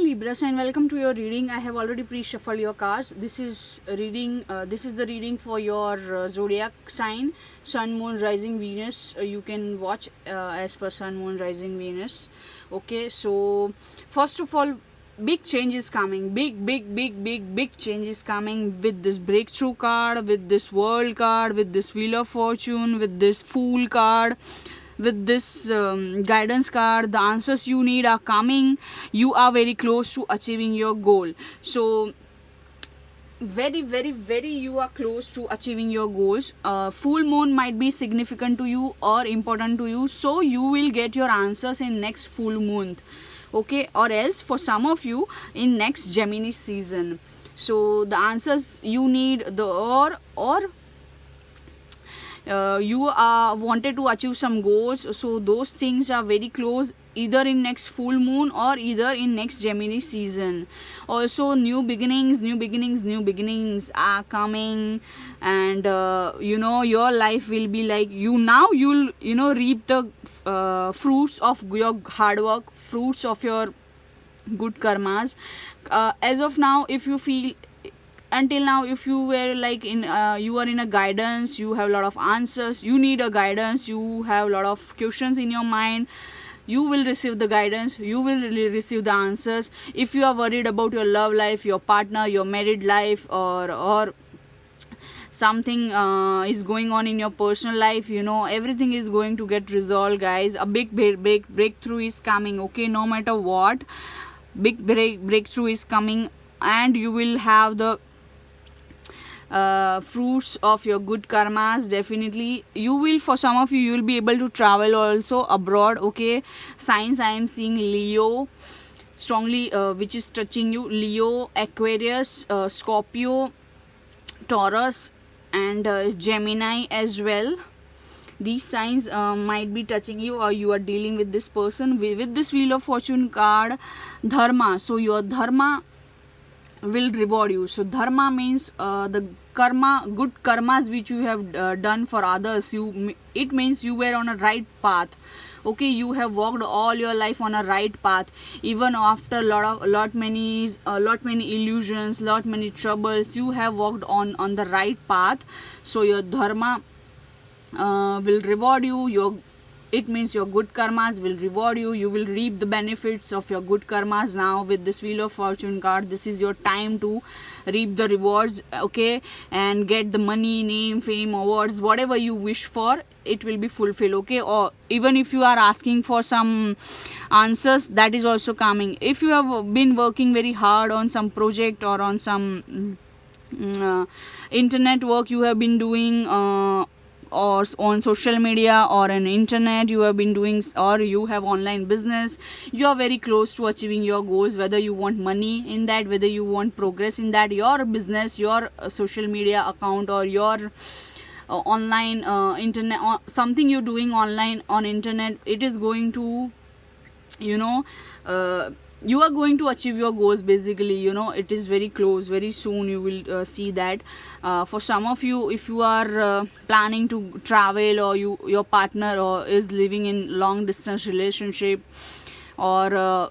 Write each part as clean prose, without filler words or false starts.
Libra sign, welcome to your reading. I have already pre-shuffled your cards. This is reading. This is the reading for your zodiac sign, Sun, Moon, Rising, Venus. You can watch as per Sun, Moon, Rising, Venus. Okay, so first of all, big change is coming. Big change is coming with this breakthrough card, with this World card, with this Wheel of Fortune, with this Fool card, with this guidance card. The answers you need are coming. You are very close to achieving your goal. So very you are close to achieving your goals. Full moon might be significant to you or important to you, so you will get your answers in next full moon, okay, or else for some of you in next Gemini season. So the answers you need, the or you are wanted to achieve some goals, so those things are very close, either in next full moon or either in next Gemini season. Also new beginnings are coming, and your life will be like, you'll reap the fruits of your hard work, fruits of your good karmas. As of now, if you feel, until now, if you were like you are in a guidance, you have a lot of answers, you need a guidance, you have a lot of questions in your mind, you will receive the guidance, you will receive the answers. If you are worried about your love life, your partner, your married life, or something is going on in your personal life, everything is going to get resolved, guys. A big breakthrough is coming, okay, no matter what. Big breakthrough is coming, and you will have the fruits of your good karmas. Definitely you will, for some of you, you will be able to travel also abroad, okay. Signs I am seeing Leo strongly, which is touching you. Leo, Aquarius, Scorpio, Taurus, and Gemini as well. These signs might be touching you, or you are dealing with this person. With this Wheel of Fortune card, Dharma, so your Dharma will reward you. So Dharma means the karma, good karmas which you have done for others. It means you were on a right path, okay. You have walked all your life on a right path, even after lot many illusions, lot many troubles, you have walked on the right path. So your Dharma will reward you. It means your good karmas will reward you. You will reap the benefits of your good karmas now with this Wheel of Fortune card. This is your time to reap the rewards, okay, and get the money, name, fame, awards, whatever you wish for, it will be fulfilled, okay. Or even if you are asking for some answers, that is also coming. If you have been working very hard on some project or on some internet work you have been doing, or on social media or on internet you have been doing, or you have online business, you are very close to achieving your goals. Whether you want money in that, whether you want progress in that, your business, your social media account, or your online internet, something you're doing online on internet, it is going to you are going to achieve your goals. Basically, it is very close. Very soon you will see that. For some of you, if you are planning to travel, or your partner or is living in long distance relationship, or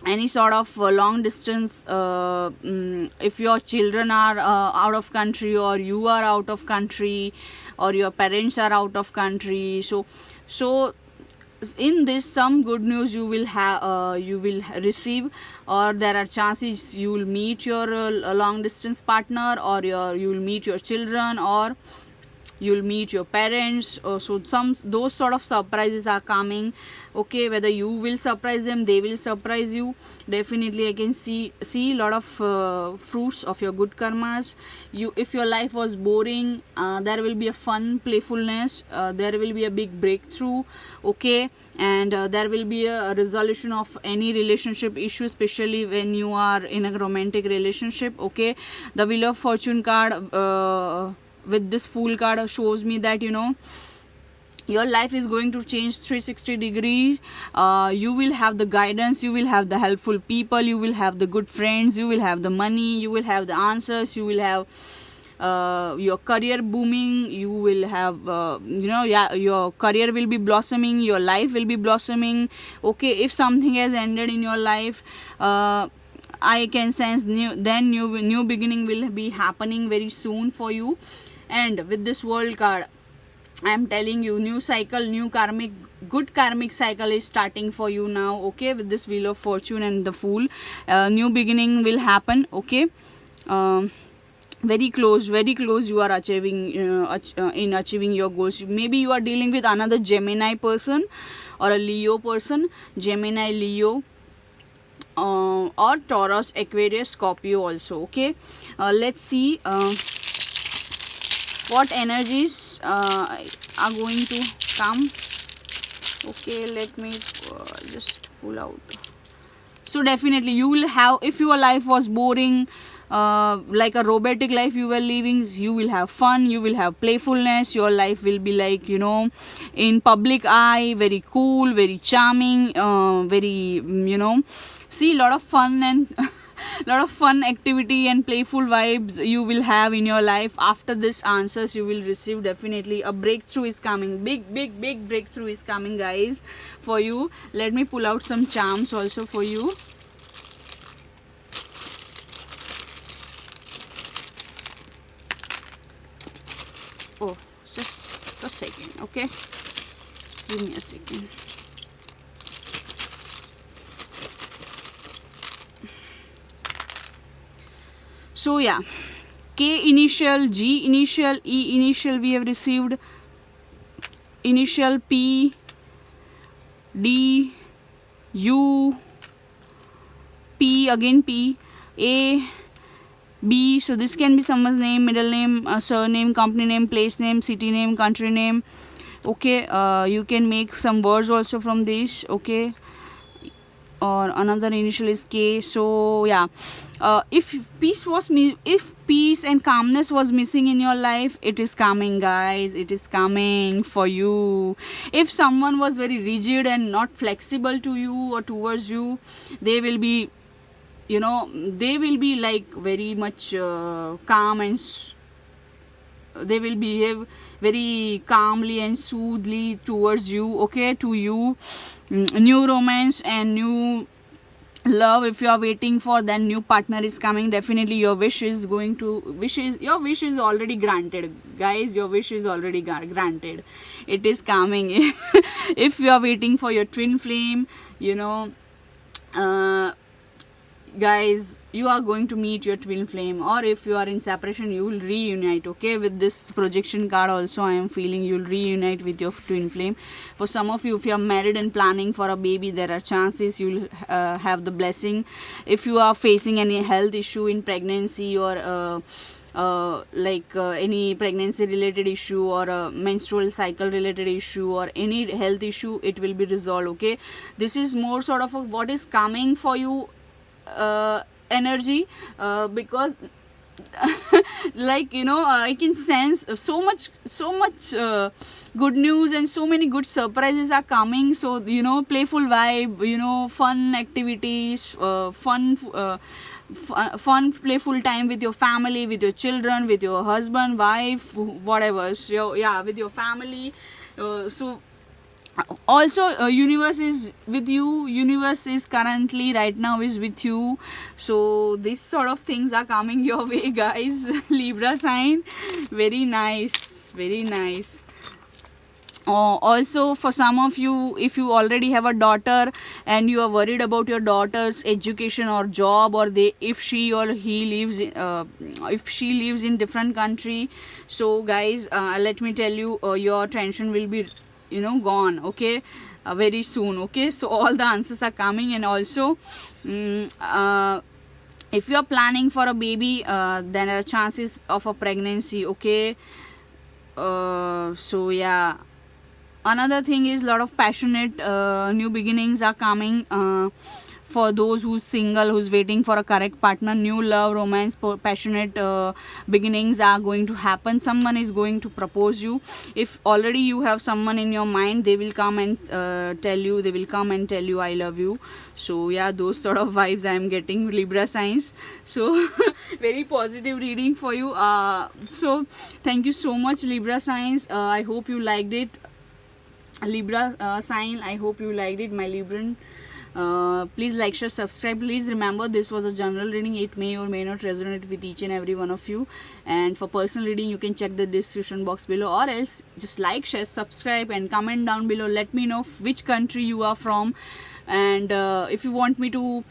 any sort of long distance, if your children are out of country, or you are out of country, or your parents are out of country, so in this, some good news you will have, you will receive, or there are chances you will meet your long distance partner, or you will meet your children, or you'll meet your parents. So those sort of surprises are coming, okay. Whether you will surprise them, they will surprise you. Definitely I can see a lot of fruits of your good karmas. If your life was boring, there will be a fun playfulness, there will be a big breakthrough, okay. And there will be a resolution of any relationship issue, especially when you are in a romantic relationship, okay. The Wheel of Fortune card with this Fool card shows me that your life is going to change 360 degrees. You will have the guidance, you will have the helpful people, you will have the good friends, you will have the money, you will have the answers, you will have your career booming, you will have your career will be blossoming, your life will be blossoming. Okay, if something has ended in your life, I can sense new beginning will be happening very soon for you. And with this world card, I am telling you, new cycle, new karmic, good karmic cycle is starting for you now. Okay, with this wheel of fortune and the fool, new beginning will happen. Okay, very close you are achieving in achieving your goals. Maybe you are dealing with another Gemini person or a Leo person, Gemini, Leo, or Taurus, Aquarius, Scorpio also. Okay, let's see what energies are going to come. Okay, let me just pull out. So definitely you will have, if your life was boring, like a robotic life you were living, you will have fun, you will have playfulness, your life will be like, in public eye, very cool, very charming, very, see, lot of fun and lot of fun activity and playful vibes you will have in your life. After this answers you will receive, definitely a breakthrough is coming, big breakthrough is coming, guys, for you. Let me pull out some charms also for you. Oh, just a second. Okay, give me a second. So yeah, K initial, G initial, E initial we have received, initial P, D, U, P, again P, A, B. So this can be someone's name, middle name, surname, company name, place name, city name, country name. Okay, you can make some words also from this. Okay, or another initial is K. So yeah, if peace and calmness was missing in your life, it is coming, guys, it is coming for you. If someone was very rigid and not flexible to you or towards you, they will be, they will be like very much calm, and they will behave very calmly and soothly towards you. Okay, to you. New romance and new love, if you are waiting for, then new partner is coming. Definitely your wish is already granted, guys. Your wish is already granted, it is coming. If you are waiting for your twin flame, guys, you are going to meet your twin flame. Or if you are in separation, you will reunite. Okay, with this projection card also I am feeling you will reunite with your twin flame. For some of you, if you are married and planning for a baby, there are chances you will have the blessing. If you are facing any health issue in pregnancy, or any pregnancy related issue, or a menstrual cycle related issue, or any health issue, it will be resolved. Okay, this is more sort of what is coming for you energy, because I can sense so much good news and so many good surprises are coming. So playful vibe, fun activities, fun playful time with your family, with your children, with your husband, wife, whatever. So yeah, with your family. So also universe is with you, universe is currently right now is with you. So this sort of things are coming your way, guys. Libra sign, very nice, very nice. Also for some of you, if you already have a daughter and you are worried about your daughter's education or job, or if she or he lives if she lives in different country, so guys, let me tell you, your tension will be gone. Okay, very soon. Okay, so all the answers are coming. And also if you are planning for a baby, then there are chances of a pregnancy. Okay, so yeah, another thing is lot of passionate new beginnings are coming for those who's single, who's waiting for a correct partner, new love, romance, passionate beginnings are going to happen. Someone is going to propose you. If already you have someone in your mind, they will come and tell you I love you. So yeah, those sort of vibes I am getting, Libra signs. So very positive reading for you. So thank you so much, Libra signs. I hope you liked it. Libra sign, I hope you liked it, my Libran. Please like, share, subscribe. Please remember, this was a general reading. It may or may not resonate with each and every one of you. And for personal reading, you can check the description box below, or else just like, share, subscribe, and comment down below. Let me know which country you are from. And if you want me to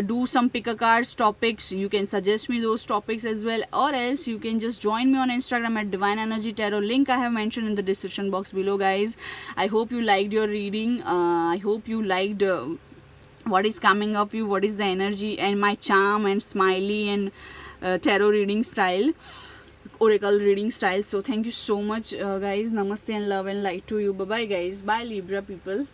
do some pick a cards topics, you can suggest me those topics as well, or else you can just join me on Instagram at Divine Energy Tarot. Link I have mentioned in the description box below, guys. I hope you liked your reading. I hope you liked what is coming up you, what is the energy, and my charm and smiley and tarot reading style, oracle reading style. So thank you so much, guys. Namaste and love and light to you. Bye bye, guys. Bye, Libra people.